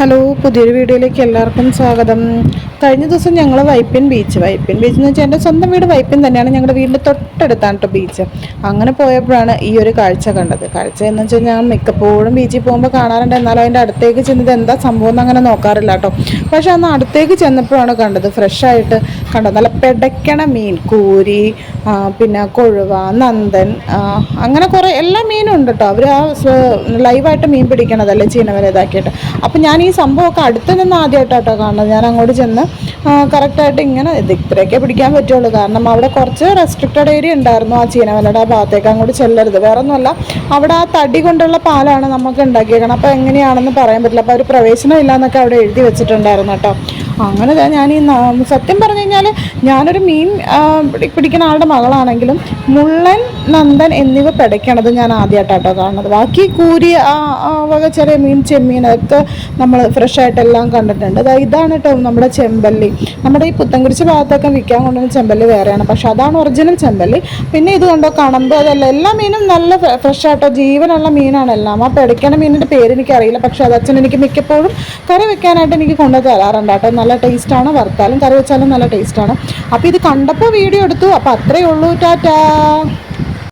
Hello, പുതിയൊരു വീഡിയോയിലേക്ക് എല്ലാവർക്കും സ്വാഗതം. കഴിഞ്ഞ ദിവസം ഞങ്ങൾ വൈപ്പിൻ ബീച്ച് എന്ന് വെച്ചാൽ എൻ്റെ സ്വന്തം വീട് വൈപ്പിൻ തന്നെയാണ്. ഞങ്ങളുടെ വീടിൻ്റെ തൊട്ടടുത്താണ് കേട്ടോ ബീച്ച്. അങ്ങനെ പോയപ്പോഴാണ് ഈ ഒരു കാഴ്ച കണ്ടത്. കാഴ്ച എന്ന് വെച്ചാൽ ഞാൻ മിക്കപ്പോഴും ബീച്ചിൽ പോകുമ്പോൾ കാണാറുണ്ട്, എന്നാലും അതിൻ്റെ അടുത്തേക്ക് ചെന്നത് എന്താ സംഭവം എന്ന് അങ്ങനെ നോക്കാറില്ല കേട്ടോ. പക്ഷെ അന്ന് അടുത്തേക്ക് ചെന്നപ്പോഴാണ് കണ്ടത്, ഫ്രഷായിട്ട് കണ്ടത്. നല്ല പെടയ്ക്കണ മീൻ, കൂരി, പിന്നെ കൊഴുവ, നന്ദൻ, അങ്ങനെ കുറേ എല്ലാ മീനും ഉണ്ട് കേട്ടോ. അവർ ആ ലൈവായിട്ട് മീൻ പിടിക്കണതല്ലേ ചീനവല ഇതാക്കിയിട്ട്. അപ്പം ഞാൻ ഈ സംഭവമൊക്കെ അടുത്ത് നിന്ന് ആദ്യമായിട്ടാട്ടോ കാണുന്നത്. ഞാൻ അങ്ങോട്ട് ചെന്ന് കറക്റ്റായിട്ട് ഇങ്ങനെ ഇത്രയൊക്കെ പിടിക്കാൻ പറ്റുള്ളൂ, കാരണം അവിടെ കുറച്ച് റെസ്ട്രിക്റ്റഡ് ഏരിയ ഉണ്ടായിരുന്നു. ആ ചീനവലയുടെ ആ ഭാഗത്തേക്ക് അങ്ങോട്ട് ചെല്ലരുത്. വേറെ ഒന്നുമല്ല, അവിടെ ആ തടി കൊണ്ടുള്ള പാലാണ് നമുക്ക് ഉണ്ടാക്കിയേക്കണം. അപ്പോൾ എങ്ങനെയാണെന്ന് പറയാൻ പറ്റില്ല. അപ്പോൾ അവർ പ്രവേശനം ഇല്ലയെന്നൊക്കെ അവിടെ എഴുതി വെച്ചിട്ടുണ്ടായിരുന്നു കേട്ടോ. അങ്ങനെ ഞാൻ ഈ സത്യം പറഞ്ഞു കഴിഞ്ഞാൽ ഞാനൊരു മീൻ പിടിക്കുന്ന ആളുടെ മകളാണെങ്കിലും മുള്ളൻ, നന്ദൻ എന്നിവ പിടയ്ക്കണത് ഞാൻ ആദ്യമായിട്ടാട്ടോ കാണുന്നത്. ബാക്കി കൂരി, വക ചെറിയ മീൻ, ചെമ്മീൻ അതൊക്കെ നമ്മൾ ഫ്രഷായിട്ടെല്ലാം കണ്ടിട്ടുണ്ട്. ഇതാണ് കേട്ടോ നമ്മുടെ ചെമ്പല്ലി. നമ്മുടെ ഈ പുത്തൻകുരിശ് ഭാഗത്തൊക്കെ വിൽക്കാൻ കൊണ്ടുവന്ന ചെമ്പല്ലി വേറെയാണ്, പക്ഷെ അതാണ് ഒറിജിനൽ ചെമ്പല്ലി. പിന്നെ ഇത് കണ്ടോ കണമ്പ്, അതല്ല, എല്ലാ മീനും നല്ല ഫ്രഷായിട്ടോ, ജീവനുള്ള മീനാണ് എല്ലാം. ആ പിടയ്ക്കണ മീനിൻ്റെ പേര് എനിക്കറിയില്ല, പക്ഷെ അത് അച്ഛൻ എനിക്ക് മിക്കപ്പോഴും കറി വെക്കാനായിട്ട് എനിക്ക് കൊണ്ടു തരാറുണ്ട് കേട്ടോ. നല്ല ടേസ്റ്റാണ്, വറുത്താലും കറി വെച്ചാലും നല്ല ടേസ്റ്റാണ്. അപ്പോൾ ഇത് കണ്ടപ്പോൾ വീഡിയോ എടുത്തു. അപ്പോൾ അത്രയേ ഉള്ളൂ. ടാറ്റാ.